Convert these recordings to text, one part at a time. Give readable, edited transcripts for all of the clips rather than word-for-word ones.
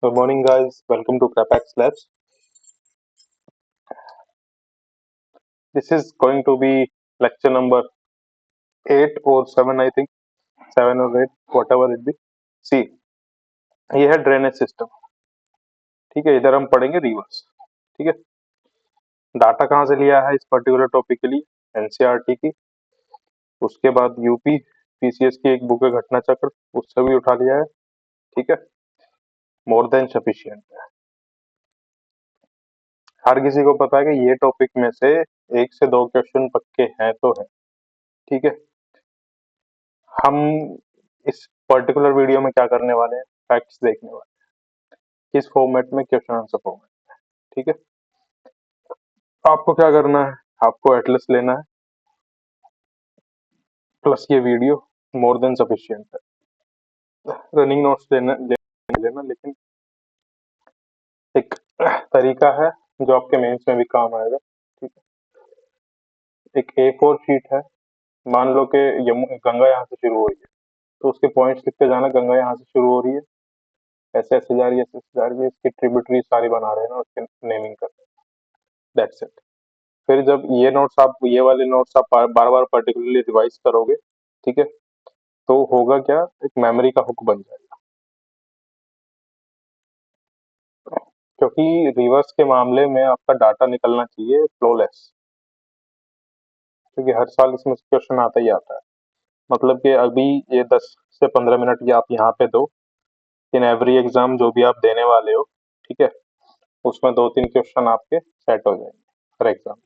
Good morning, guys. Welcome to Prepax Labs. This is going to be lecture number 8 or 7, I think. 7 or 8, whatever it be. See, ये है drainage system. ठीक है, इधर हम पढ़ेंगे reverse. ठीक है, डाटा कहाँ से लिया है इस पर्टिकुलर टॉपिक के लिए? एनसीईआरटी की। उसके बाद यूपी पीसीएस की एक बुक है घटना चक्र, उससे भी उठा लिया है। ठीक है, मोर देन सफिशिएंट है। हर किसी को पता है कि ये टॉपिक में से 1 से 2 क्वेश्चन पक्के हैं तो है। ठीक है, हम इस पर्टिकुलर वीडियो में क्या करने वाले हैं? फैक्ट्स देखने वाले हैं। किस फॉर्मेट में? Question answer format. ठीक है, आपको क्या करना है? आपको एटलस लेना है प्लस ये वीडियो मोर देन सफिशिएंट है। रनिंग नोट्स लेना लेकिन एक तरीका है जो आपके मेंस में भी काम आएगा। ठीक है, एक A4 शीट है। मान लो कि गंगा यहाँ से शुरू हो रही है, तो उसके पॉइंट्स लिखते जाना। गंगा यहाँ से शुरू हो रही है, ऐसे ऐसे जा रही है, ऐसे ऐसे जा रही है, इसकी ट्रिब्यूटरी सारी बना रहे हैं ना, उसके नेमिंग कर रहे हैं। That's it. फिर जब ये वाले नोट्स आप बार बार पर्टिकुलरली रिवाइज करोगे, ठीक है, तो होगा क्या? एक मेमोरी का हुक बन जाएगा। क्योंकि रिवर्स के मामले में आपका डाटा निकलना चाहिए फ्लोलेस, क्योंकि हर साल इसमें क्वेश्चन आता ही आता है। मतलब कि अभी ये 10 से 15 मिनट की आप यहाँ पे दो, इन एवरी एग्जाम जो भी आप देने वाले हो, ठीक है, उसमें 2-3 क्वेश्चन आपके सेट हो जाएंगे हर एग्जाम।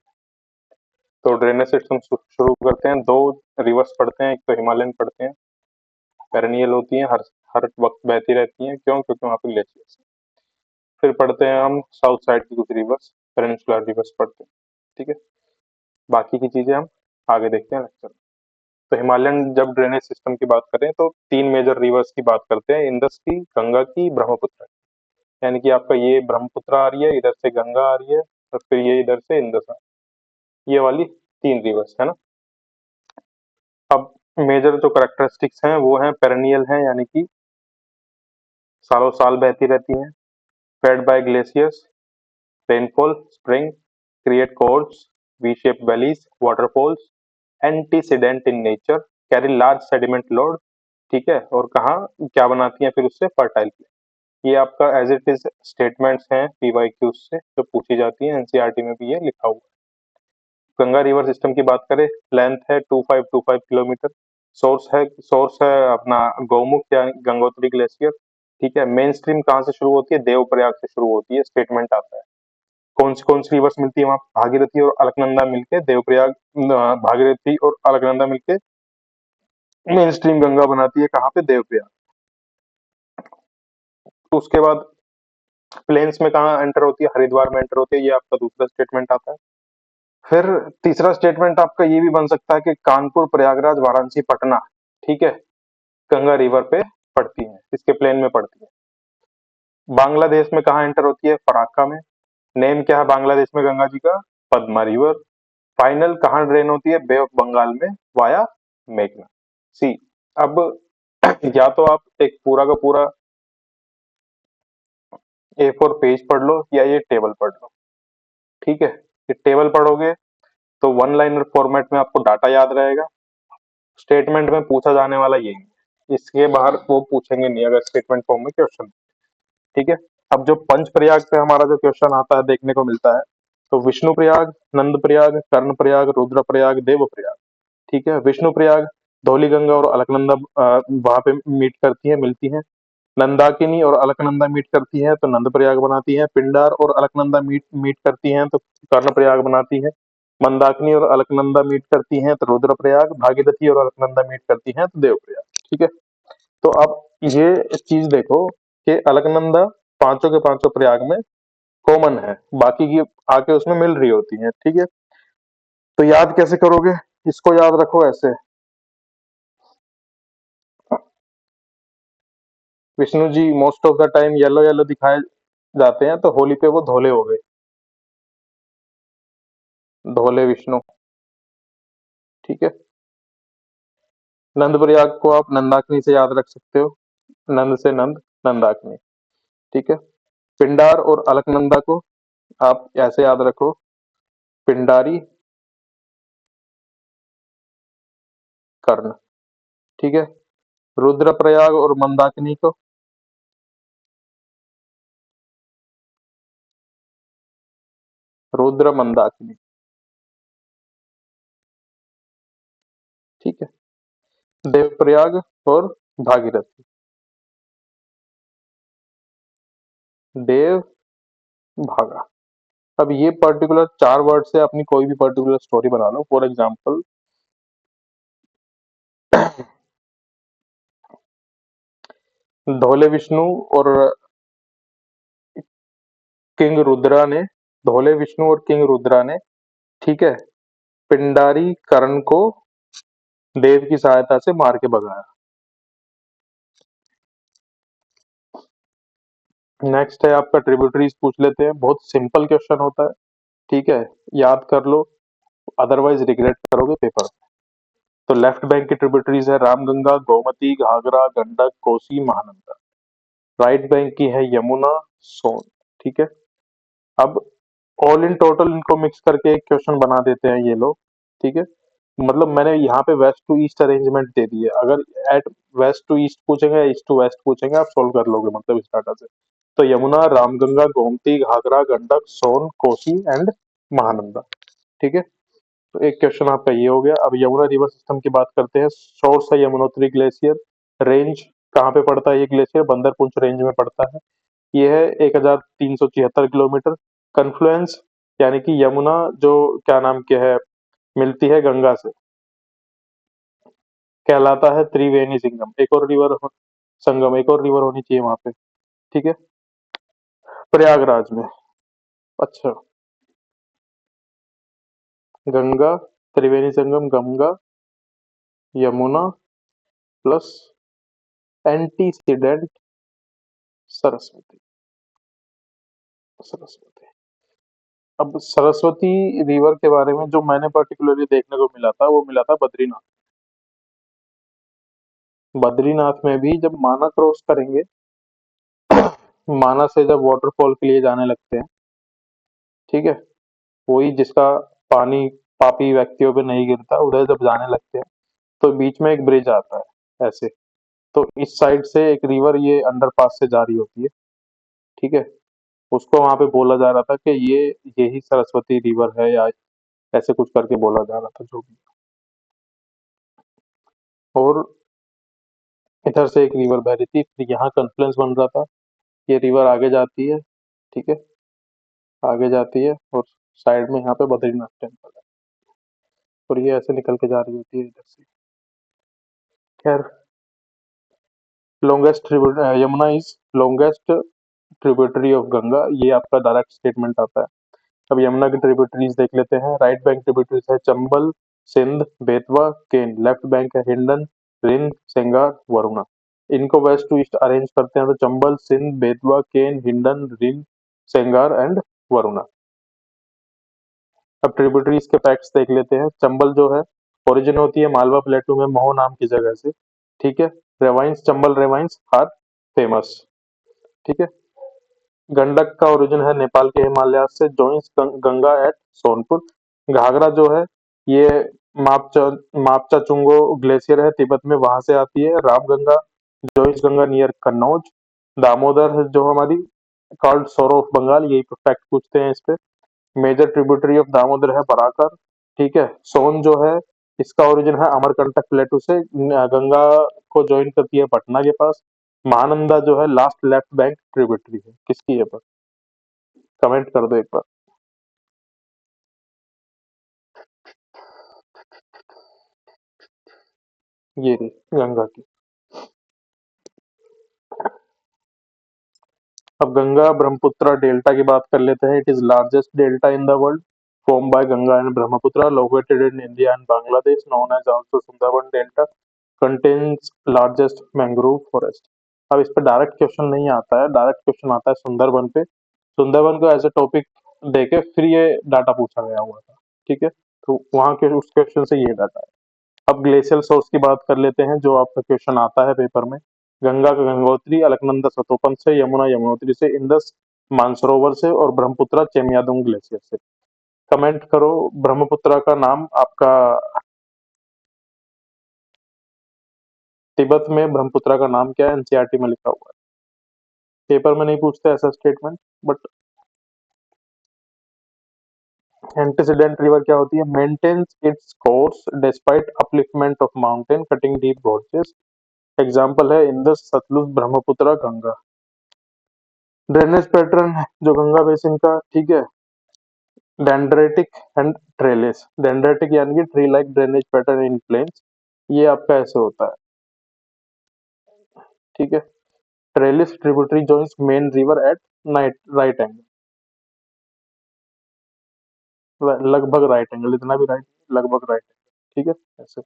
तो ड्रेनेज सिस्टम शुरू करते हैं। 2 रिवर्स पढ़ते हैं, एक तो हिमालयन पढ़ते हैं। पेरेनियल होती हैं, हर हर वक्त बहती रहती हैं। क्यों? क्योंकि वहाँ पे ग्लेशियर्स। फिर पढ़ते हैं हम साउथ साइड की कुछ रिवर्स, पेनिनसुलर रिवर्स पढ़ते हैं। ठीक है, बाकी की चीजें हम आगे देखते हैं लेक्चर में। तो हिमालयन जब ड्रेनेज सिस्टम की बात करें तो 3 मेजर रिवर्स की बात करते हैं, इंडस की, गंगा की, ब्रह्मपुत्र की। यानी कि आपका ये ब्रह्मपुत्र आ रही है, इधर से गंगा आ रही है, और फिर ये इधर से इंडस आ रही है। ये वाली 3 रिवर्स है ना। अब मेजर जो करेक्टरिस्टिक्स हैं वो हैं पेरेनियल हैं, यानी कि सालों साल बहती रहती हैं। Fed by glaciers, rainfall, spring, create gorges, V shape valleys, waterfalls, antecedent in nature, carry large sediment load. ठीक है, और कहाँ क्या बनाती हैं? फिर उससे फर्टाइल प्लेन। ये आपका एज इट इज स्टेटमेंट्स हैं पीवाईक्यूज से जो पूछी जाती हैं। एनसीईआरटी में भी ये लिखा हुआ है। गंगा रिवर सिस्टम की बात करें, लेंथ है 2525 किलोमीटर। सोर्स है अपना गौमुख या गंगोत्री ग्लेशियर। ठीक है, मेन स्ट्रीम कहाँ से शुरू होती है? देवप्रयाग से शुरू होती है। स्टेटमेंट आता है कौन सी रिवर्स मिलती है वहां? भागीरथी और अलकनंदा मिलके देवप्रयाग, भागीरथी और अलकनंदा मिलके मेन स्ट्रीम गंगा बनाती है। कहाँ पे? देवप्रयाग। तो उसके बाद प्लेन्स में कहाँ एंटर होती है? हरिद्वार में एंटर होती है। ये आपका दूसरा स्टेटमेंट आता है। फिर तीसरा स्टेटमेंट आपका ये भी बन सकता है कि कानपुर, प्रयागराज, वाराणसी, पटना, ठीक है, गंगा रिवर पे पड़ती है, इसके प्लेन में पड़ती है। बांग्लादेश में कहाँ एंटर होती है? फराक्का में। नेम क्या है बांग्लादेश में गंगा जी का? पद्मा रिवर। फाइनल कहाँ ड्रेन होती है? बे ऑफ बंगाल में, वाया मेघना सी। अब या तो आप एक पूरा का पूरा A4 पेज पढ़ लो या ये टेबल पढ़ लो। ठीक है, ये टेबल पढ़ोगे तो वन लाइनर फॉर्मेट में आपको डाटा याद रहेगा। स्टेटमेंट में पूछा जाने वाला यही है, इसके बाहर वो पूछेंगे नहीं अगर स्टेटमेंट फॉर्म में क्वेश्चन। ठीक है, अब जो पंच प्रयाग पे हमारा जो क्वेश्चन आता है देखने को मिलता है, तो विष्णु प्रयाग, नंद प्रयाग, कर्ण प्रयाग, रुद्र प्रयाग, देव प्रयाग। ठीक है, विष्णु प्रयाग धौलीगंगा और अलकनंदा वहां पे मीट करती है, मिलती है। नंदाकिनी और अलकनंदा मीट करती है तो नंद प्रयाग बनाती है। पिंडार और अलकनंदा मीट मीट करती हैं तो कर्ण प्रयाग बनाती है। मंदाकिनी और अलकनंदा मीट करती हैं तो रुद्र प्रयाग। भागीरथी और अलकनंदा मीट करती हैं तो देव प्रयाग। ठीक है, तो अब ये चीज देखो कि अलकनंदा पांचों के पांचों प्रयाग में कॉमन है, बाकी की आके उसमें मिल रही होती है। ठीक है, तो याद कैसे करोगे? इसको याद रखो ऐसे, Vishnu ji most of the time yellow yellow दिखाए जाते हैं तो होली पे वो धोले हो गए, धोले विष्णु। ठीक है, नंद प्रयाग को आप नंदाकिनी से याद रख सकते हो, नंद से नंद, नंदाकिनी। ठीक है। पिंडार और अलकनंदा को आप ऐसे याद रखो, पिंडारी कर्ण। ठीक है। रुद्रप्रयाग और मंदाकिनी को, रुद्र मंदाकिनी। ठीक है। देवप्रयाग और भागीरथी, देव भागा। अब ये पर्टिकुलर 4 वर्ड से अपनी कोई भी पर्टिकुलर स्टोरी बना लो। फॉर एग्जांपल, धोले विष्णु और किंग रुद्रा ने, धोले विष्णु और किंग रुद्रा ने, ठीक है, पिंडारी कर्ण को देव की सहायता से मार के भगाया। नेक्स्ट है आपका ट्रिब्यूटरीज पूछ लेते हैं, बहुत सिंपल क्वेश्चन होता है। ठीक है, याद कर लो, अदरवाइज रिग्रेट करोगे पेपर। तो लेफ्ट बैंक की ट्रिब्यूटरीज है रामगंगा, गोमती, घाघरा, गंडक, कोसी, महानंदा। राइट बैंक की है यमुना, सोन। ठीक है। अब ऑल इन टोटल इनको मिक्स करके एक क्वेश्चन बना देते हैं ये लोग। ठीक है। मतलब मैंने यहाँ पे waste to east arrangement they दी है। अगर एट वेस्ट टू ईस्ट पूछेंगे या ईस्ट टू वेस्ट पूछेंगे, आप सोल्व कर लोगे मतलब इस डाटा से। तो यमुना, रामगंगा, गोमती, घाघरा, गंडक, सोन, कोसी एंड महानंदा। ठीक है। तो एक क्वेश्चन आपका ये हो गया। अब यमुना रिवर सिस्टम की बात करते हैं। सोर्स है यमुनोत्री ग्लेशियर। रेंज कहाँ पे पड़ता है ये ग्लेशियर? बंदरपुंछ रेंज में पड़ता है। ये है 1376 किलोमीटर। कन्फ्लुएंस यानी कि यमुना जो क्या नाम के है मिलती है गंगा से, कहलाता है त्रिवेणी संगम। एक और रिवर संगम, एक और रिवर होनी चाहिए वहां पे। ठीक है। प्रयागराज में। अच्छा। Ganga, Triveni Sangam, Ganga, Yamuna plus antecedent Saraswati. सरस्वती। अब सरस्वती रिवर के बारे में जो मैंने पर्टिकुलरली देखने को मिला था, वो मिला था बद्रीनाथ। बद्रीनाथ में भी जब माना क्रॉस करेंगे, माना से जब वाटरफॉल के लिए जाने लगते हैं, ठीक है, वही जिसका पानी पापी व्यक्तियों पे नहीं गिरता, उधर जब जाने लगते हैं तो बीच में एक ब्रिज आता है ऐसे। तो इस साइड से एक रिवर ये अंडरपास से जारी होती है। ठीक है। उसको वहां पे बोला जा रहा था कि ये यही सरस्वती रिवर है, या ऐसे कुछ करके बोला जा रहा था जो भी। और इधर से एक रिवर बह रही थी, फिर यहाँ कन्फ्लुएंस बन रहा था। ये रिवर आगे जाती है। ठीक है। आगे जाती है और साइड में यहाँ पे बद्रीनाथ टेम्पल है, और ये ऐसे निकल के जा रही होती है इधर से। खैर, longest Yamuna is longest tributary of Ganga, ये आपका डायरेक्ट स्टेटमेंट आता है। अब यमुना की ट्रिब्यूटरीज देख लेते हैं। राइट बैंक ट्रिब्यूटरीज है चंबल, सिंध, बेतवा, केन। लेफ्ट बैंक है हिंडन, रिन, सेंगार, वरुणा। इनको वेस्ट टू ईस्ट अरेंज करते हैं तो चंबल, सिंध, बेतवा, केन, हिंडन, रिन, सेंगार एंड वरुणा। अब ट्रिब्यूटरीज के फैक्ट्स देख लेते हैं। चंबल जो है, ओरिजिन होती है मालवा प्लेटू में मोह नाम की जगह से। ठीक है। Ravines, Chambal ravines are famous. ठीक है। गंडक का ओरिजिन है नेपाल के हिमालय से, जॉइंस गंगा एट सोनपुर। घाघरा जो है, ये मापचा मापचा चुंगो ग्लेशियर है तिब्बत में, वहां से आती है। Ramganga joins Ganga near Kannauj. दामोदर है जो हमारी कॉल्ड सोरो ऑफ बंगाल, यही फैक्ट पूछते हैं इस पे। मेजर ट्रिब्यूटरी ऑफ दामोदर है बराकर। ठीक है। सोन जो है, इसका ओरिजिन है अमरकंटक प्लेटू से, गंगा को ज्वाइन करती है पटना के पास। महानंदा जो है लास्ट लेफ्ट बैंक ट्रिब्यूटरी है, किसकी है पर? कमेंट कर दो एक बार। ये रही गंगा की। अब गंगा ब्रह्मपुत्र डेल्टा की बात कर लेते हैं। It is largest delta in the world, form by Ganga and Brahmaputra, located in India and Bangladesh, known as also Sundarban delta, contains largest mangrove forest. अब इस पर डायरेक्ट क्वेश्चन नहीं आता है, डायरेक्ट क्वेश्चन आता है सुंदरबन पे। सुंदरबन को एज ए टॉपिक देके फिर ये डाटा पूछा गया हुआ था। ठीक है। तो वहां के उस क्वेश्चन से ये डाटा है। अब ग्लेशियल सोर्स की बात कर लेते हैं, जो आपका क्वेश्चन आता है पेपर में। गंगा का गंगोत्री, अलकनंदा सतोपन से, यमुना यमुनोत्री से, इंदस मानसरोवर से और ब्रह्मपुत्रा चेमयादुंग ग्लेशियर से। कमेंट करो ब्रह्मपुत्रा का नाम आपका तिब्बत में ब्रह्मपुत्रा का नाम क्या है, एनसीईआरटी में लिखा हुआ है। पेपर में नहीं पूछते ऐसा स्टेटमेंट, बट एंटीसिडेंट रिवर क्या होती है, maintains its course despite upliftment of mountain cutting deep gorges. Example है इंदस, सतलुज, ब्रह्मपुत्रा, गंगा। ड्रेनेज पैटर्न जो गंगा बेसिन का, ठीक है, डेंड्रेटिक एंड ट्रेलिस। डेंड्रेटिक यानी कि tree like drainage pattern in planes, ये आपका ऐसे होता है, ठीक है। Trellis tributary joins main river at night right angle, लगभग राइट एंगल, इतना भी राइट, लगभग राइट एंगल, ठीक है ऐसे।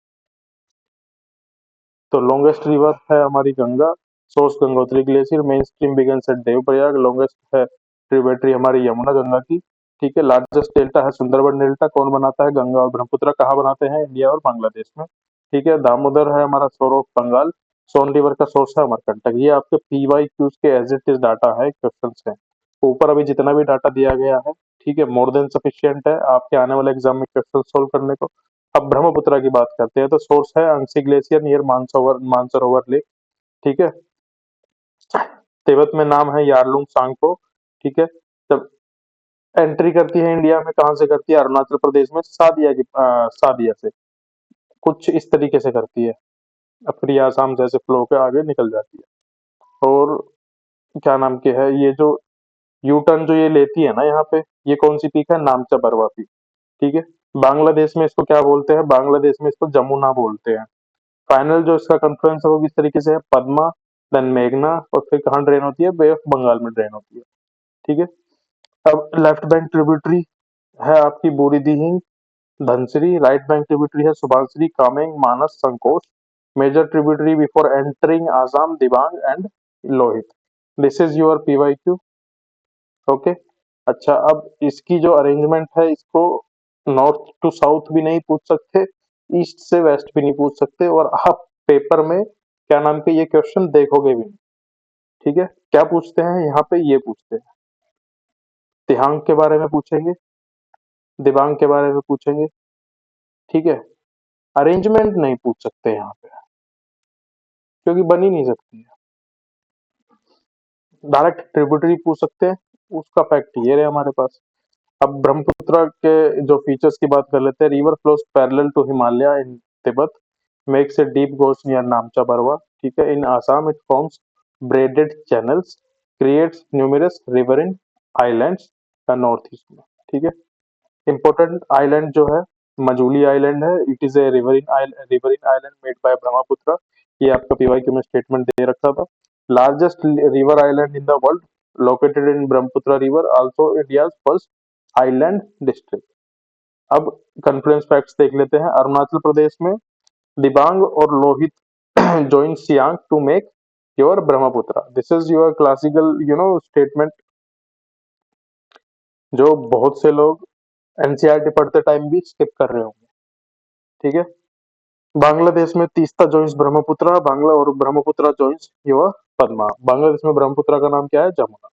तो लॉन्गेस्ट रिवर है हमारी Ganga, source Gangotri glacier, main stream begins at Devprayag, longest है ट्रिब्यूटरी हमारी यमुना गंगा की, ठीक है। लार्जेस्ट डेल्टा है सुंदरबन डेल्टा, कौन बनाता है, गंगा और ब्रह्मपुत्र। कहाँ बनाते हैं, इंडिया और बांग्लादेश में, ठीक है। दामोदर है हमारा सोर ऑफ बंगाल, सोन रिवर का सोर्स है अमरकंटक। ये आपके पीवाई क्यूज के एज इट इज डाटा है, क्वेश्चन है। ऊपर अभी जितना भी डाटा दिया गया है, ठीक है, मोर देन सफिशियंट है आपके आने वाले एग्जाम में क्वेश्चन सोल्व करने को। अब ब्रह्मपुत्र की बात करते हैं, तो सोर्स है अंगसी ग्लेशियर नियर मानसरोवर लेक, ठीक है। तिब्बत में नाम है यारलुंग सांगपो, ठीक है। जब एंट्री करती है इंडिया में, कहाँ से करती है, अरुणाचल प्रदेश में सादिया से, कुछ इस तरीके से करती है, अब फिर ये आसाम जैसे फ्लो के आगे निकल जाती है। और क्या नाम के है ये जो यू टर्न जो ये लेती है ना यहाँ पे, ये कौन सी पीक है, नामचा बरवा पीक, ठीक है। बांग्लादेश में इसको क्या बोलते हैं, बांग्लादेश में इसको जमुना बोलते हैं। फाइनल जो इसका कन्फ्लुएंस है वो किस तरीके से है, पद्मा, देन मेघना, और फिर कहाँ ड्रेन होती है, बे ऑफ बंगाल में ड्रेन होती है, ठीक है। अब लेफ्ट बैंक ट्रिब्यूटरी है आपकी Burhi Dihing, Dhansiri. Right bank tributary है Subansiri, Kameng, Manas, Sankosh. Major tributary before entering Assam, Dibang and Lohit. This is your PYQ, okay. अच्छा, अब इसकी जो अरेंजमेंट है, इसको नॉर्थ टू साउथ भी नहीं पूछ सकते, ईस्ट से वेस्ट भी नहीं पूछ सकते, और आप पेपर में क्या नाम के ये क्वेश्चन देखोगे भी नहीं, ठीक है। क्या पूछते हैं यहाँ पे, ये पूछते हैं तिहांग के बारे में पूछेंगे, दिबांग के बारे में पूछेंगे, ठीक है। अरेंजमेंट नहीं पूछ सकते यहाँ पे, क्योंकि बन ही नहीं सकती है। डायरेक्ट ट्रिब्यूटरी पूछ सकते हैं, उसका फैक्ट ये रहे हमारे पास। अब ब्रह्मपुत्र के जो फीचर्स की बात कर लेते हैं, river flows parallel to Himalaya in Tibet, makes a deep gorge near Namcha Barwa, ठीक है। In Assam it forms braided channels, creates numerous riverine islands north east में, ठीक है। इंपॉर्टेंट आइलैंड जो है मजूली आइलैंड है, it is a riverine island made by Brahmaputra. ये आपका पीवाईक्यू में स्टेटमेंट दे रखा था। Largest river island in the world, located in Brahmaputra river, also India's first island district. अब कॉन्फ्लुएंस फैक्ट्स देख लेते हैं। अरुणाचल प्रदेश में दिबांग और Lohit join Siang to make your Brahmaputra. This is your classical statement, जो बहुत से लोग एनसीईआरटी पढ़ते टाइम भी स्किप कर रहे होंगे, ठीक है। बांग्लादेश में तीस्ता जॉइंस ब्रह्मपुत्र, बांग्ला और ब्रह्मपुत्र जॉइंस योर पद्मा। बांग्लादेश में ब्रह्मपुत्र का नाम क्या है, जमुना।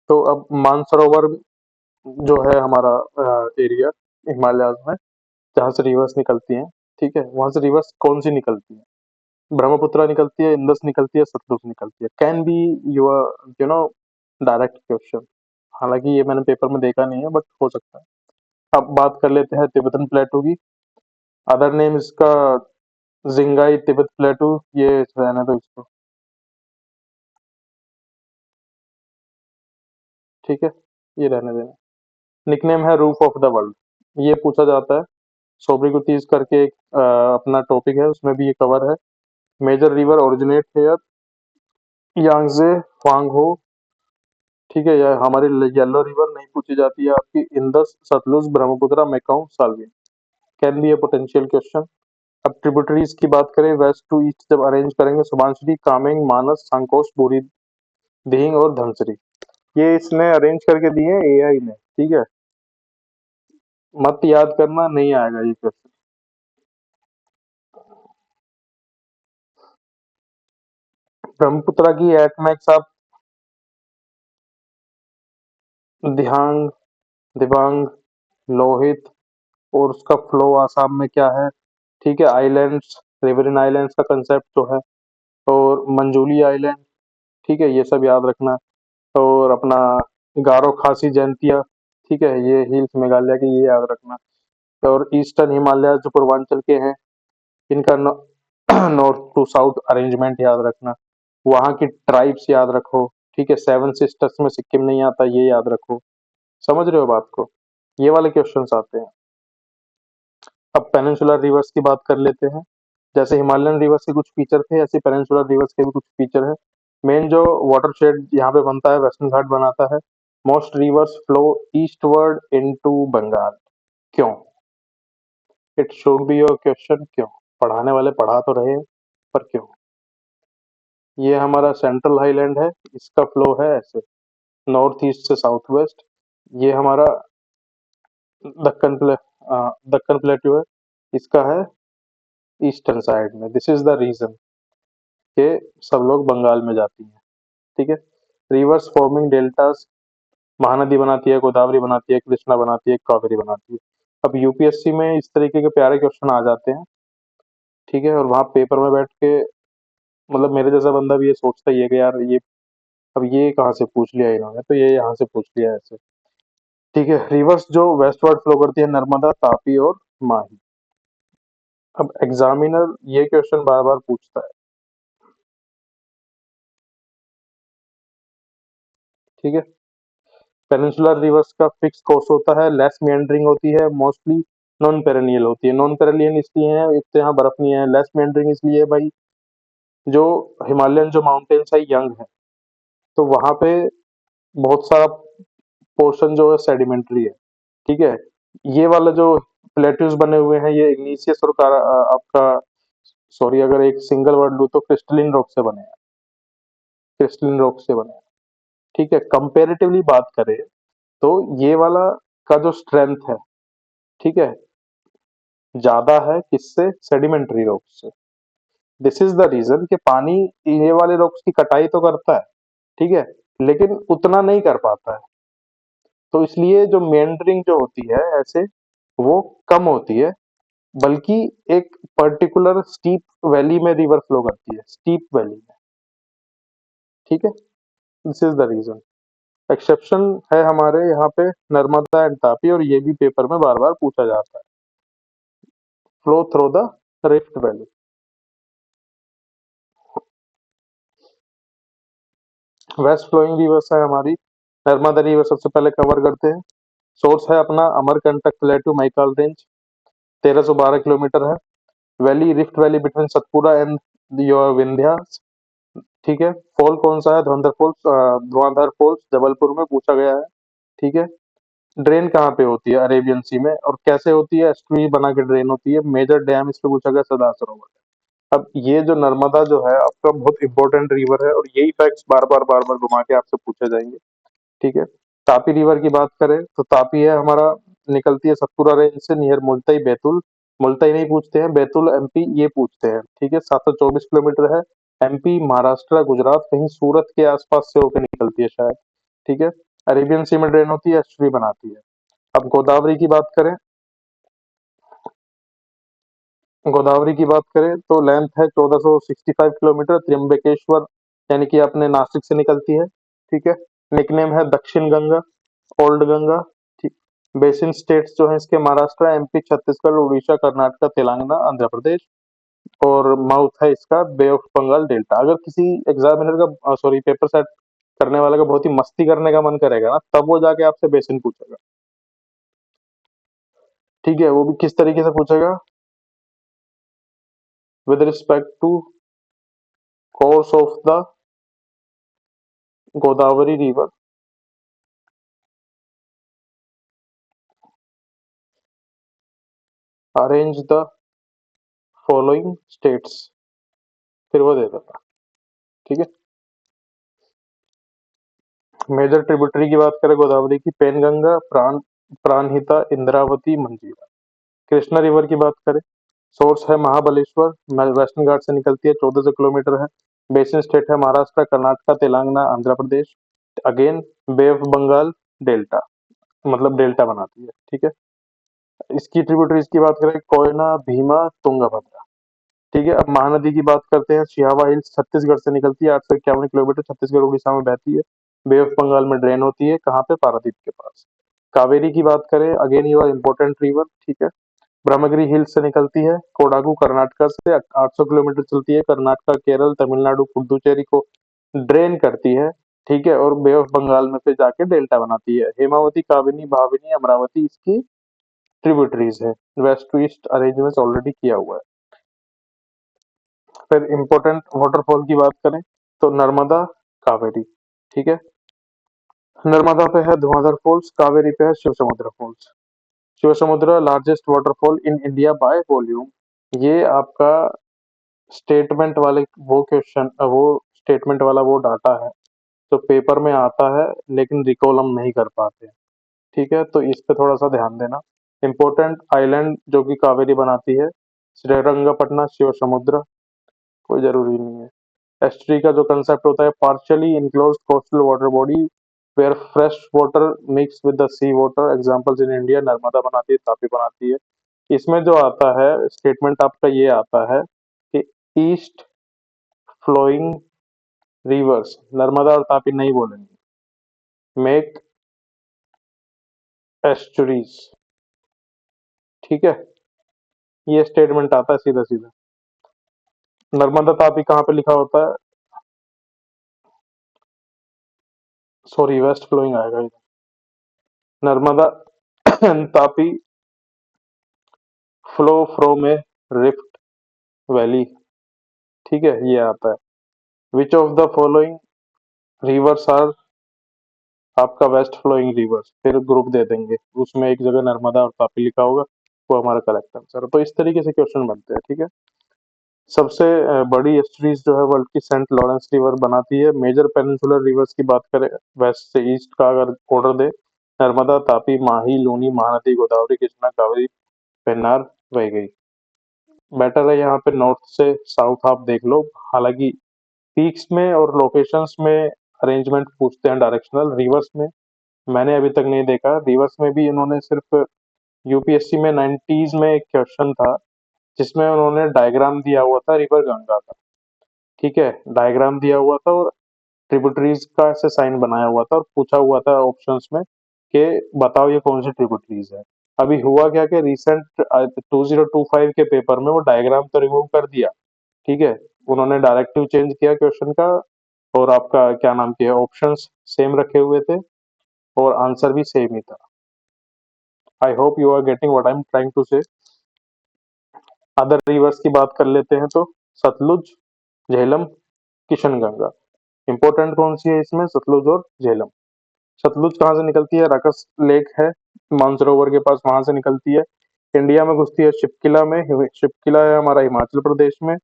तो अब मानसरोवर जो है हमारा एरिया हिमालय में, जहाँ से रिवर्स निकलती हैं, ठीक है, वहां से रिवर्स कौन सी निकलती है, ब्रह्मपुत्र निकलती है, इंदस निकलती है, सतलुज निकलती है। Can be your direct question, हालांकि ये मैंने पेपर में देखा नहीं है, बट हो सकता है। अब बात कर लेते हैं तिब्बतन प्लेटू की। अदर नेम इसका जिंगाई तिब्बत प्लेटू, ये रहने दो इसको, ठीक है, ये रहने देना। निकनेम है रूफ ऑफ द वर्ल्ड, ये पूछा जाता है। सोब्रिकुतीज करके एक अपना टॉपिक है, उसमें भी ये कवर है। Major river originate here, Yangtze, Hwang Ho, ठीक है। यह हमारी येलो रिवर नहीं पूछी जाती है आपकी, Indus, Sutlej, Brahmaputra, Mekong, Salween. Can be a potential question. अब ट्रिब्यूटरीज की बात करें, वेस्ट टू ईस्ट जब अरेंज करेंगे, सुबांशरी, कामेंग, मानस, संकोश, बूढ़ी दिहिंग और धनसरी। ये इसने अरेंज करके दिए एआई ने, ठीक है। मत याद करना, नहीं आएगा ये क्वेश्चन। ब्रह्मपुत्र की एट मैक्स आप दिहांग, दिबांग, लोहित और उसका फ्लो आसाम में क्या है, ठीक है, आइलैंड्स, रिवरइन आइलैंड्स का कंसेप्ट जो है, और मंजूली आइलैंड, ठीक है, ये सब याद रखना। और अपना गारो खासी जयंतिया, ठीक है, ये हिल्स मेघालय की, ये याद रखना। और ईस्टर्न हिमालय जो पूर्वांचल के हैं, इनका नॉर्थ टू साउथ अरेंजमेंट याद रखना। वहाँ की ट्राइब्स याद रखो, ठीक है, सेवन सिस्टर्स में सिक्किम नहीं आता, ये याद रखो। समझ रहे हो बात को? ये वाले क्वेश्चंस आते हैं। अब पेनिनसुलर रिवर्स की बात कर लेते हैं। जैसे हिमालयन रिवर्स के कुछ फीचर थे, ऐसे पेनिनसुलर रिवर्स के भी कुछ फीचर है। मेन जो वाटरशेड यहाँ पे बनता है, वेस्टर्न घाट बनाता है। Most rivers flow eastward into Bengal. क्यों? It should be your question, क्यों? पढ़ाने वाले पढ़ा तो रहे हैं, पर क्यों? ये हमारा सेंट्रल हाईलैंड है, इसका फ्लो है ऐसे, नॉर्थ ईस्ट से साउथ वेस्ट। ये हमारा दक्कन प्ले दक्कन प्लेट्यू है, इसका है ईस्टर्न साइड में। दिस इज द रीजन कि सब लोग बंगाल में जाती हैं, ठीक है। रिवर्स फॉर्मिंग डेल्टास, महानदी बनाती है, गोदावरी बनाती है, कृष्णा बनाती है, कावेरी बनाती है। अब यूपीएससी में इस तरीके के प्यारे क्वेश्चन आ जाते हैं, ठीक है, और वहां पेपर में बैठ के मतलब मेरे जैसा बंदा भी ये सोचता ही है कि यार ये अब ये कहाँ से पूछ लिया इन्होंने, तो ये यहाँ से पूछ लिया ऐसे, ठीक है। रिवर्स जो वेस्टवर्ड फ्लो करती है, नर्मदा, तापी और माही। अब एग्जामिनर ये क्वेश्चन बार बार पूछता है, ठीक है। पेनिनसुलर रिवर्स का फिक्स कोर्स होता है, लेस मेंडरिंग होती है, मोस्टली नॉन पेरेनियल होती है। नॉन पेरेनियल इसलिए है, एक तो यहाँ बर्फ नहीं है। लेस मेंडरिंग इसलिए है भाई, जो हिमालयन जो माउंटेन्स है यंग है, तो वहां पे बहुत सारा पोर्शन जो है सेडिमेंट्री है, ठीक है। ये वाला जो प्लेट्यूज बने हुए हैं, ये इग्निशियस और आपका, सॉरी अगर एक सिंगल वर्ड लूँ तो क्रिस्टलिन रॉक से बने हैं, क्रिस्टलिन रॉक से बने हैं, ठीक है। कंपेरेटिवली बात करें तो ये वाला का जो स्ट्रेंथ है, ठीक है, ज्यादा है किससे? सेडिमेंट्री रॉक से। दिस इज द रीजन कि पानी ये वाले रॉक्स की कटाई तो करता है, ठीक है, लेकिन उतना नहीं कर पाता है। तो इसलिए जो मेंडरिंग जो होती है ऐसे, वो कम होती है, बल्कि एक पर्टिकुलर स्टीप वैली में रिवर फ्लो करती है, स्टीप वैली में, ठीक है। This is the reason. Exception है हमारे यहाँ पे नर्मदा एंड तापी, और ये भी पेपर में बार बार पूछा जाता है। Flow through the rift valley. West flowing rivers है हमारी, नर्मदा रिवर सबसे पहले कवर करते हैं। सोर्स है अपना Amarkantak plateau, Maikal range, 1312 kilometre है। Valley, rift valley between Satpura and your Vindhya, ठीक है। फॉल कौन सा है? धुंधर फॉल्स, धुआंधार फॉल्स जबलपुर में पूछा गया है, ठीक है। ड्रेन कहाँ पे होती है? अरेबियन सी में। और कैसे होती है? एस्ट्री बना के ड्रेन होती है। मेजर डैम इस पे पूछा गया, सरदार सरोवर। अब ये जो नर्मदा जो है आपका बहुत इंपॉर्टेंट रिवर है, और यही फैक्ट्स बार बार घुमा के आपसे पूछे जाएंगे, ठीक है। तापी रिवर की बात करें तो तापी है हमारा, निकलती है सतपुरा रेंज से नियर मुल्ताई, बैतूल। मुल्ताई नहीं पूछते हैं, बैतूल एमपी ये पूछते हैं, ठीक है। 724 किलोमीटर है। एमपी, महाराष्ट्र, गुजरात, कहीं सूरत के आसपास से होकर निकलती है शायद, ठीक है। अरेबियन सी में ड्रेन होती है, एस्ट्री बनाती है। अब गोदावरी की बात करें, गोदावरी की बात करें तो लेंथ है 1465 किलोमीटर, त्र्यंबकेश्वर यानी कि अपने नासिक से निकलती है, ठीक है। निकनेम है दक्षिण गंगा, ओल्ड गंगा, ठीक। बेसिन स्टेट्स जो है इसके, महाराष्ट्र, एमपी, छत्तीसगढ़, उड़ीसा, कर्नाटक, तेलंगाना, आंध्र प्रदेश। और माउथ है इसका बे ऑफ बंगाल डेल्टा। अगर किसी एग्जामिनर का, सॉरी, पेपर सेट करने वाले का बहुत ही मस्ती करने का मन करेगा ना, तब वो जाके आपसे बेसिन पूछेगा, ठीक है। वो भी किस तरीके से पूछेगा? With respect to course of the Godavari river, arrange the following states, फिर वो दे देता, ठीक है। मेजर ट्रिब्यूटरी की बात करें गोदावरी की, पेनगंगा, प्राणहिता, इंद्रावती, मंजीरा। कृष्णा रिवर की बात करें, सोर्स है महाबलेश्वर, वेस्टर्न घाट से निकलती है, 1400 किलोमीटर है। बेसिन स्टेट है Maharashtra, Karnataka, Telangana, Andhra Pradesh. Again bay of Bengal delta, मतलब डेल्टा बनाती है, ठीक है। इसकी ट्रिब्यूटरीज की बात करें, कोयना, भीमा, तुंगभद्रा, ठीक है। अब महानदी की बात करते हैं, सिहावा हिल्स छत्तीसगढ़ से निकलती है, 851 किलोमीटर, छत्तीसगढ़ उड़ीसा में बहती है, बे ऑफ बंगाल में ड्रेन होती है, कहाँ पे, पारादीप के पास। कावेरी की बात करें, again you are important river, ठीक है। ब्रह्मगिरी हिल्स से निकलती है, कोडागु कर्नाटका से 800 किलोमीटर चलती है, कर्नाटका, केरल, तमिलनाडु, पुडुचेरी को ड्रेन करती है, ठीक है, और बे ऑफ बंगाल में फिर जाके डेल्टा बनाती है। हेमावती, काबिनी, भाविनी, अमरावती इसकी ट्रिब्यूटरीज है। West to east arrangement already किया हुआ है। फिर इंपॉर्टेंट वाटरफॉल की बात करें तो नर्मदा, कावेरी, ठीक है। नर्मदा पे है धुआंधार फॉल्स, कावेरी पे है शिव समुद्र फॉल्स। शिव समुद्र largest waterfall in India by volume. ये आपका स्टेटमेंट वाले वो क्वेश्चन, वो स्टेटमेंट वाला वो डाटा है जो पेपर में आता है लेकिन रिकॉल हम नहीं कर पाते, ठीक है। तो इस पे थोड़ा सा ध्यान देना। इंपॉर्टेंट आइलैंड जो कि कावेरी बनाती है, श्रीरंगपटना, शिव समुद्र, कोई जरूरी नहीं है। एस्ट्री का जो कंसेप्ट होता है, partially enclosed coastal water body where fresh water mix with the sea water, examples in India, Narmada बनाती है, तापी बनाती है। इसमें जो आता है स्टेटमेंट आपका ये आता है कि ईस्ट फ्लोइंग रिवर्स, नर्मदा और तापी नहीं बोलेंगे, मेक एस्चुरीज, ठीक है। ये स्टेटमेंट आता है सीधा सीधा। नर्मदा तापी कहाँ पे लिखा होता है, सॉरी वेस्ट फ्लोइंग आएगा इधर। Narmada Tapi flow from a rift valley, ठीक है, ये आता है। Which of the following rivers are आपका वेस्ट फ्लोइंग रिवर्स, फिर ग्रुप दे देंगे, उसमें एक जगह नर्मदा और तापी लिखा होगा, वो हमारा करेक्ट आंसर है। तो इस तरीके से क्वेश्चन बनते हैं, ठीक है। सबसे बड़ी एस्ट्रीज जो है वर्ल्ड की सेंट लॉरेंस रिवर बनाती है। मेजर पेनिनसुलर रिवर्स की बात करें वेस्ट से ईस्ट का अगर ऑर्डर दे, नर्मदा, तापी, माही, लूनी, महानदी, गोदावरी, कृष्णा, कावेरी, पेन्नार, वैगई। बेटर है यहाँ पे नॉर्थ से साउथ आप देख लो, हालांकि पीक्स में और लोकेशंस में अरेंजमेंट पूछते हैं डायरेक्शनल, रिवर्स में मैंने अभी तक नहीं देखा। रिवर्स में भी इन्होंने सिर्फ यूपीएससी में 90s में एक क्वेश्चन था जिसमें उन्होंने डायग्राम दिया हुआ था रिवर गंगा का, ठीक है, डायग्राम दिया हुआ था और ट्रिब्यूटरीज का ऐसे साइन बनाया हुआ था और पूछा हुआ था ऑप्शंस में कि बताओ ये कौन सी ट्रिब्यूटरीज है। अभी हुआ क्या कि रिसेंट 2025 के पेपर में वो डायग्राम तो रिमूव कर दिया, ठीक है, उन्होंने डायरेक्टिव चेंज किया क्वेश्चन का, और आपका क्या नाम के ऑप्शंस सेम रखे हुए थे और आंसर भी सेम ही था। I hope you are getting what I am trying to say. Other rivers की बात कर लेते हैं तो सतलुज, झेलम, किशनगंगा। इंपॉर्टेंट कौन सी है इसमें, सतलुज और झेलम। सतलुज कहाँ से निकलती है, रकस लेक है मानसरोवर के पास, वहां से निकलती है, इंडिया में घुसती है शिपकिला में, शिपकिला है हमारा हिमाचल प्रदेश में।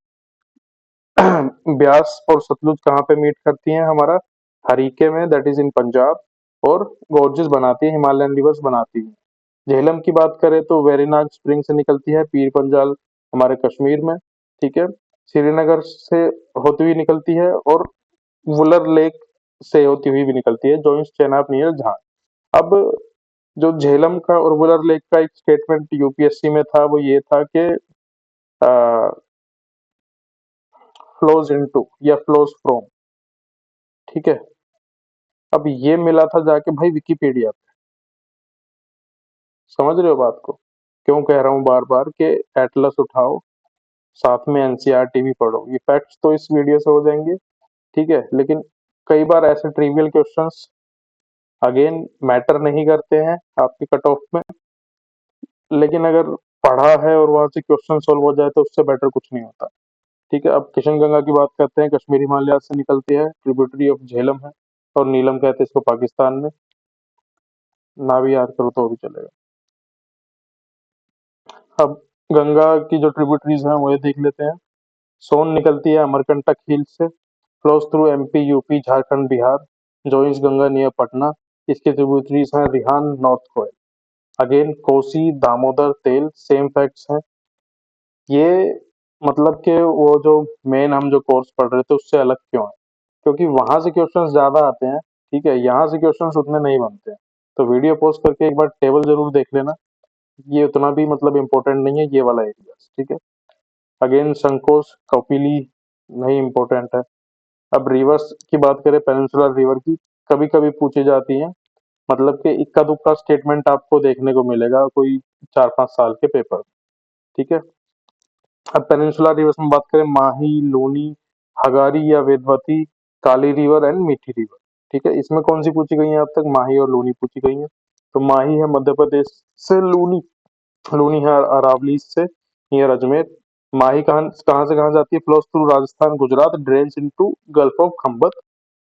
ब्यास और सतलुज कहाँ पे मीट करती हैं, हमारा हरीके में, दैट इज इन पंजाब, और गोर्जेस बनाती है, हिमालयन रिवर्स बनाती है। झेलम की बात करें तो वेरीनाग स्प्रिंग से निकलती है, पीर पंजाल हमारे कश्मीर में, ठीक है, श्रीनगर से होती हुई निकलती है, और वुलर लेक से होती हुई भी निकलती है, जो चेनाब नियर झांग। अब जो झेलम का और वुलर लेक का एक स्टेटमेंट यूपीएससी में था, वो ये था कि फ्लोज इनटू या फ्लोज फ्रॉम, ठीक है। अब ये मिला था जाके भाई विकिपीडिया पे, समझ रहे हो बात को, क्यों कह रहा हूँ बार बार कि एटलस उठाओ, साथ में एनसीईआरटी भी पढ़ो। ये फैक्ट्स तो इस वीडियो से हो जाएंगे, ठीक है, लेकिन कई बार ऐसे ट्रिवियल क्वेश्चंस अगेन मैटर नहीं करते हैं आपके कट ऑफ में, लेकिन अगर पढ़ा है और वहां से क्वेश्चन सोल्व हो जाए तो उससे बेटर कुछ नहीं होता, ठीक है। अब किशन गंगा की बात करते हैं, कश्मीर हिमालय से निकलती है, ट्रिब्यूटरी ऑफ झेलम है, और नीलम कहते हैं इसको पाकिस्तान में, ना भी याद करो तो भी चलेगा। अब गंगा की जो ट्रिब्यूटरीज हैं वो ये देख लेते हैं। सोन निकलती है अमरकंटक हिल से, flows through MP, UP, Jharkhand, Bihar, joins Ganga near Patna. इसकी ट्रिब्यूटरीज हैं रिहान, नॉर्थ कोयल। अगेन कोसी, दामोदर, तेल, सेम फैक्ट्स हैं। ये मतलब कि वो जो मेन हम जो कोर्स पढ़ रहे थे उससे अलग क्यों है? क्योंकि वहां से क्वेश्चंस ज्यादा आते हैं, ठीक है, यहाँ से क्वेश्चंस उतने नहीं बनते हैं। तो वीडियो पॉज करके एक बार टेबल जरूर देख लेना, ये उतना भी मतलब इम्पोर्टेंट नहीं है ये वाला एरिया, ठीक है। अगेन संकोच कपिली नहीं इम्पोर्टेंट है। अब रिवर्स की बात करें, पेनिनसुलर रिवर की कभी कभी पूछी जाती है, मतलब कि इक्का दुक्का स्टेटमेंट आपको देखने को मिलेगा कोई 4-5 साल के पेपर, ठीक है। अब पेनिनसुलर रिवर्स में बात करें, माही, लूनी, हगारी या वेदवती, काली रिवर एंड मीठी रिवर, ठीक है। इसमें कौन सी पूछी गई है अब तक? माही और लूनी पूछी गई है। तो माही है मध्य प्रदेश से, लूनी लूनी है अरावली से नियर अजमेर। माही कहाँ कहाँ से कहाँ जाती है? Flows through Rajasthan Gujarat, drains into gulf of Khambhat.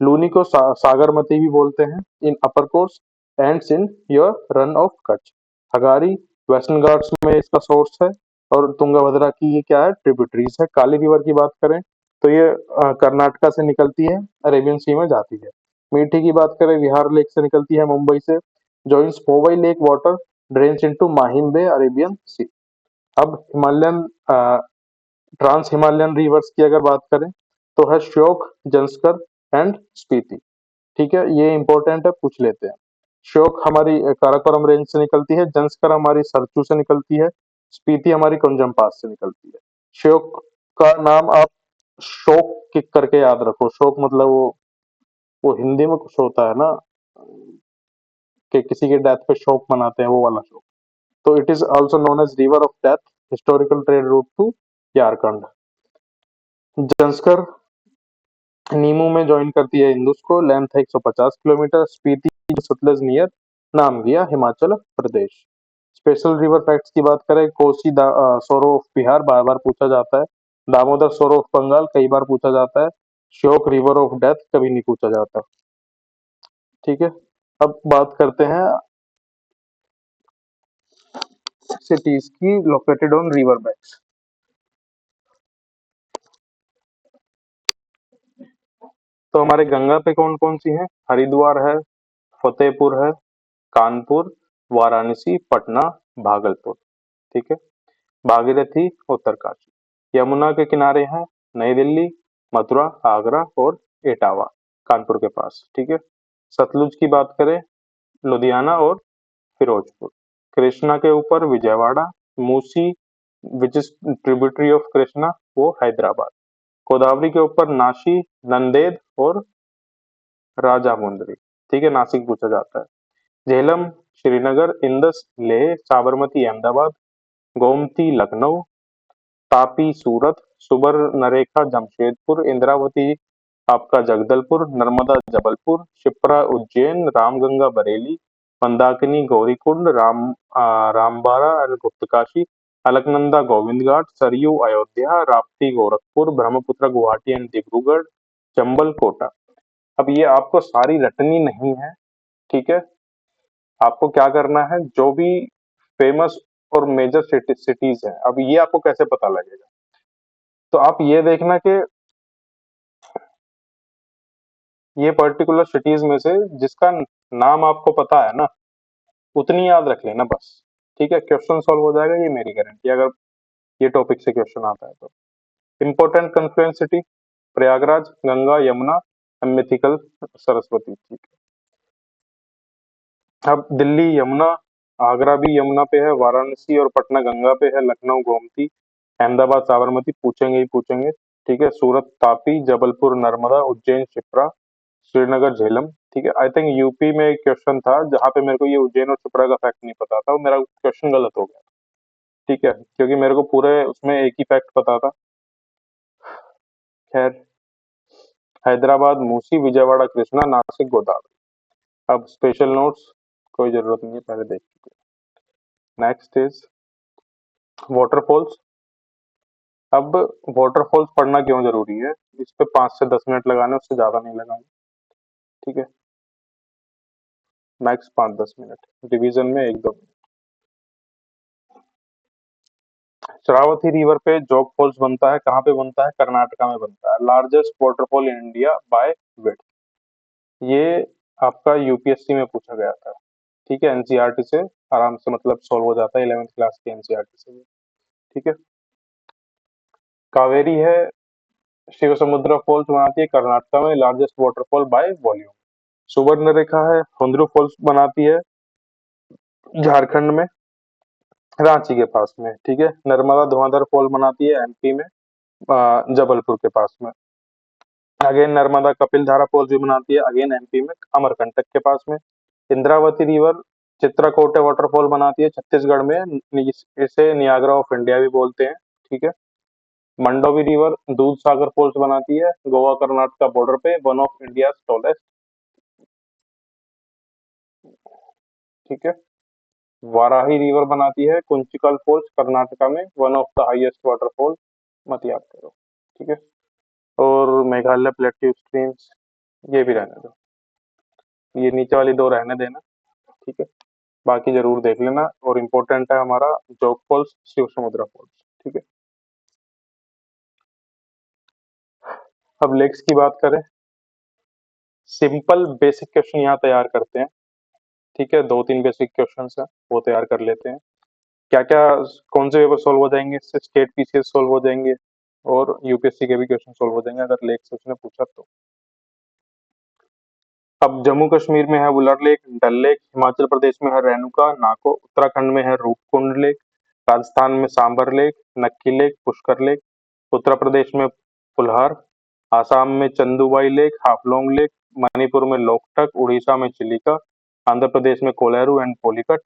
Luni को सागरमती भी बोलते हैं in upper course, ends in your Rann of Kutch. Hagari western Ghats में इसका सोर्स है, और तुंगभद्रा की ये क्या है? ट्रिब्यूटरीज है। काली रिवर की बात करें तो ये कर्नाटका से निकलती है, अरेबियन सी में जाती है। मीठी की बात करें, विहार लेक से निकलती है, मुंबई से। Joins Powai lake water, drains into Mahim bay, Arabian sea. अब हिमालयन ट्रांस हिमालयन रिवर्स की अगर बात करें तो है श्योक, जंस्कर एंड स्पीति, ठीक है। ये इंपॉर्टेंट है, पूछ लेते हैं। श्योक हमारी काराकोरम रेंज से निकलती है, जंस्कर हमारी सरचू से निकलती है, स्पीति हमारी कुंजम पास से निकलती है। श्योक का नाम आप शोक करके याद रखो। शोक मतलब वो हिंदी में कुछ होता है ना, कि किसी के डेथ पे शोक मनाते हैं, वो वाला शोक। तो it is also known as river of death, historical trade route to Jharkhand. Zanskar Nimu में ज्वाइन करती है इंदुस को, लेंथ है 150 kilometre. Spiti Sutlej near Namgia, Himachal Pradesh. Special river facts की बात करें, कोसी सोरो ऑफ बिहार बार बार पूछा जाता है। दामोदर सोरो ऑफ बंगाल कई बार पूछा जाता है। श्योक रिवर ऑफ डेथ कभी नहीं पूछा जाता, ठीक है। अब बात करते हैं सिटीज की लोकेटेड ऑन रिवर बैंक्स। तो हमारे गंगा पे कौन कौन सी हैं? हरिद्वार है, फतेहपुर है, कानपुर, वाराणसी, पटना, भागलपुर, ठीक है। भागीरथी उत्तरकाशी। यमुना के किनारे हैं नई दिल्ली, मथुरा, आगरा और इटावा, कानपुर के पास, ठीक है। सतलुज की बात करें, लुधियाना और फिरोजपुर। कृष्णा के ऊपर Vijayawada. Musi which is tributary of Krishna, वो हैदराबाद। गोदावरी के ऊपर नाशी, नंदेद और राजामुंदरी, ठीक है, नासिक पूछा जाता है। झेलम श्रीनगर, इंदस लेह, साबरमती अहमदाबाद, गोमती लखनऊ, तापी सूरत, सुबर्णरेखा जमशेदपुर, इंद्रावती आपका जगदलपुर, नर्मदा जबलपुर, शिप्रा उज्जैन, रामगंगा बरेली, मंदाकिनी गौरीकुंड, रामबारा एंड गुप्तकाशी, अलकनंदा गोविंद घाट, सरयू अयोध्या, राप्ती गोरखपुर, ब्रह्मपुत्र गुवाहाटी एंड डिब्रूगढ़, चंबल कोटा। अब ये आपको सारी रटनी नहीं है, ठीक है। आपको क्या करना है, जो भी फेमस और मेजर सिटीज है, अब ये आपको कैसे पता लगेगा? तो आप ये देखना कि ये पर्टिकुलर सिटीज में से जिसका नाम आपको पता है ना, उतनी याद रख लेना बस, ठीक है। क्वेश्चन सॉल्व हो जाएगा, ये मेरी गारंटी, अगर ये टॉपिक से क्वेश्चन आता है तो। Important confluence city, Prayagraj, Ganga, Yamuna, mythical, Saraswati, ठीक है। अब दिल्ली यमुना, आगरा भी यमुना पे है, वाराणसी और पटना गंगा पे है, लखनऊ गोमती, अहमदाबाद साबरमती पूछेंगे ही पूछेंगे, ठीक है। सूरत तापी, जबलपुर नर्मदा, उज्जैन शिप्रा, श्रीनगर झेलम, ठीक है। आई थिंक यूपी में एक क्वेश्चन था जहां पे मेरे को ये उज्जैन और शिप्रा का फैक्ट नहीं पता था, वो मेरा क्वेश्चन गलत हो गया, ठीक है, क्योंकि मेरे को पूरे उसमें एक ही फैक्ट पता था। खैर, हैदराबाद मूसी, विजयवाड़ा कृष्णा, नासिक गोदावरी। अब स्पेशल नोट्स कोई जरूरत नहीं है, पहले देख चुके। Next is waterfalls. अब वाटरफॉल्स पढ़ना क्यों जरूरी है? इस पे 5 से 10 मिनट लगाने, उससे ज्यादा नहीं लगाने, ठीक है। मैक्स 5-10 मिनट, डिवीजन में 1-2 मिनट। शरावती रिवर पे जोग फॉल्स बनता है, कहाँ पे बनता है? कर्नाटका में बनता है। Largest waterfall in India by width, ये आपका यूपीएससी में पूछा गया था, ठीक है। एनसीईआरटी से आराम से मतलब सॉल्व हो जाता है, 11वीं क्लास के एनसीईआरटी से भी, ठीक है। कावेरी है, शिव समुद्र फॉल्स बनाती है कर्नाटक में, largest waterfall by volume. Subarnarekha है, हुंद्रू फॉल्स बनाती है झारखंड में, रांची के पास में, ठीक है। नर्मदा धुआंधार फॉल बनाती है एमपी में, जबलपुर के पास में। अगेन नर्मदा कपिलधारा फॉल्स भी बनाती है अगेन एमपी में, अमरकंटक के पास में। इंद्रावती रिवर चित्रकोटे वाटरफॉल बनाती है छत्तीसगढ़ में, इसे नियाग्रा ऑफ इंडिया भी बोलते हैं, ठीक है। मंडोवी रिवर दूध सागर फॉल्स बनाती है गोवा कर्नाटक बॉर्डर पे, वन ऑफ इंडिया टॉलेस्ट, ठीक है। वाराही रिवर बनाती है कुंचिकल फॉल्स कर्नाटका में, one of the highest waterfall, मत याद करो, ठीक है। और मेघालय प्लेट्यू स्ट्रीम्स, ये भी रहने दो, ये नीचे वाली दो रहने देना, ठीक है। बाकी जरूर देख लेना, और इम्पोर्टेंट है हमारा जोग फॉल्स, शिव समुद्रा फॉल्स, ठीक है। अब लेक्स की बात करें, सिंपल बेसिक क्वेश्चन यहाँ तैयार करते हैं, ठीक है। दो तीन बेसिक क्वेश्चन है वो तैयार कर लेते हैं। क्या क्या, कौन से पेपर सोल्व हो जाएंगे इससे, स्टेट पीसीएस सोल्व हो जाएंगे और यूपीएससी के भी क्वेश्चन सोल्व हो जाएंगे अगर लेक से उसने पूछा तो। अब जम्मू कश्मीर में है वुलर लेक, डल लेक, हिमाचल प्रदेश में है रेणुका नाको, उत्तराखंड में है रूपकुंड लेक, राजस्थान में सांबर लेक, नक्की लेक, पुष्कर लेक, उत्तर प्रदेश में पुल्हार, आसाम में चंदुबाई लेक, हाफलोंग लेक, मणिपुर में लोकटक, उड़ीसा में चिलिका, आंध्र प्रदेश में कोलेरू एंड पोलिकट,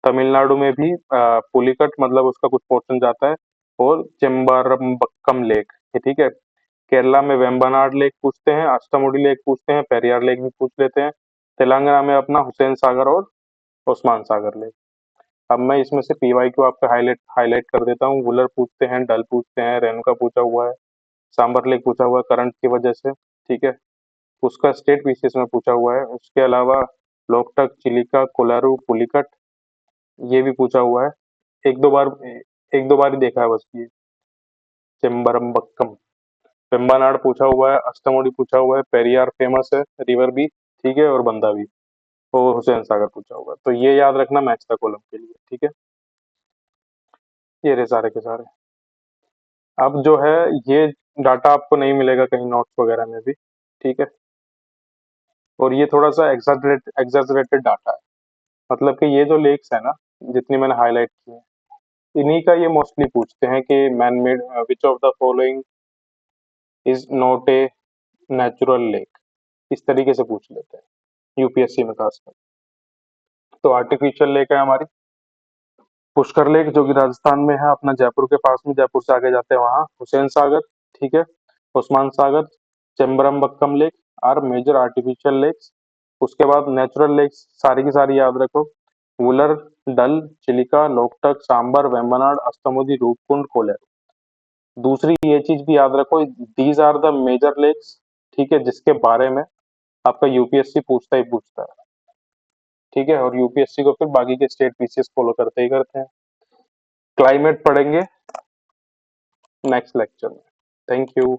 तमिलनाडु में भी पुलिकट मतलब उसका कुछ पोर्शन जाता है, और चेम्बारम्बक्कम लेक, ये ठीक है। केरला में वेम्बनाड लेक पूछते हैं, अष्टामुडी लेक पूछते हैं, पेरियार लेक भी पूछ लेते हैं। तेलंगाना में अपना हुसैन सागर और ओस्मान सागर लेक। अब मैं इसमें से पीवाई को आपका हाईलाइट हाईलाइट कर देता हूँ। वुलर पूछते हैं, डल पूछते हैं, रेणुका पूछा हुआ है, सांबर लेक पूछा हुआ है करंट की वजह से, ठीक है। उसका स्टेट पीसीएस में पूछा हुआ है। उसके अलावा लोकटक, चिलिका, कोलारू, पुलिकट, ये भी पूछा हुआ है। एक दो बार ही देखा है बस ये, चेम्बरमबक्कम। वेम्बनाड पूछा हुआ है, अष्टामुडी पूछा हुआ है, पेरियार फेमस है रिवर भी, ठीक है, और बंदा भी, और हुसैन सागर पूछा हुआ है। तो ये याद रखना मैच द कॉलम के लिए, ठीक है। ये रहे सारे के सारे। अब जो है ये डाटा आपको नहीं मिलेगा कहीं नोट्स वगैरह में भी, ठीक है। और ये थोड़ा सा एग्जैजरेटेड डाटा है, मतलब कि ये जो लेक्स है ना, जितनी मैंने हाईलाइट की है, इन्हीं का ये मोस्टली पूछते हैं कि man made which of the following is not a natural lake, इस तरीके से पूछ लेते हैं यूपीएससी में खासकर। तो आर्टिफिशियल लेक है हमारी पुष्कर लेक, जो कि राजस्थान में है अपना जयपुर के पास में, जयपुर से आगे जाते हैं वहां हुसैन सागर, ठीक है, Osman Sagar, Chembarambakkam lake are major artificial lakes. उसके बाद नेचुरल लेक्स सारी की सारी याद रखो, वुलर, डल, चिलिका, लोकटक, सांबर, वेम्बनाड, अष्टमुदी, रूपकुंड, कोलेर। दूसरी ये चीज भी याद रखो, these are the major lakes, ठीक है, जिसके बारे में आपका यूपीएससी पूछता ही पूछता है, ठीक है। और यूपीएससी को फिर बाकी के स्टेट पीसीएस फॉलो करते ही करते हैं। क्लाइमेट पढ़ेंगे नेक्स्ट लेक्चर में। Thank you.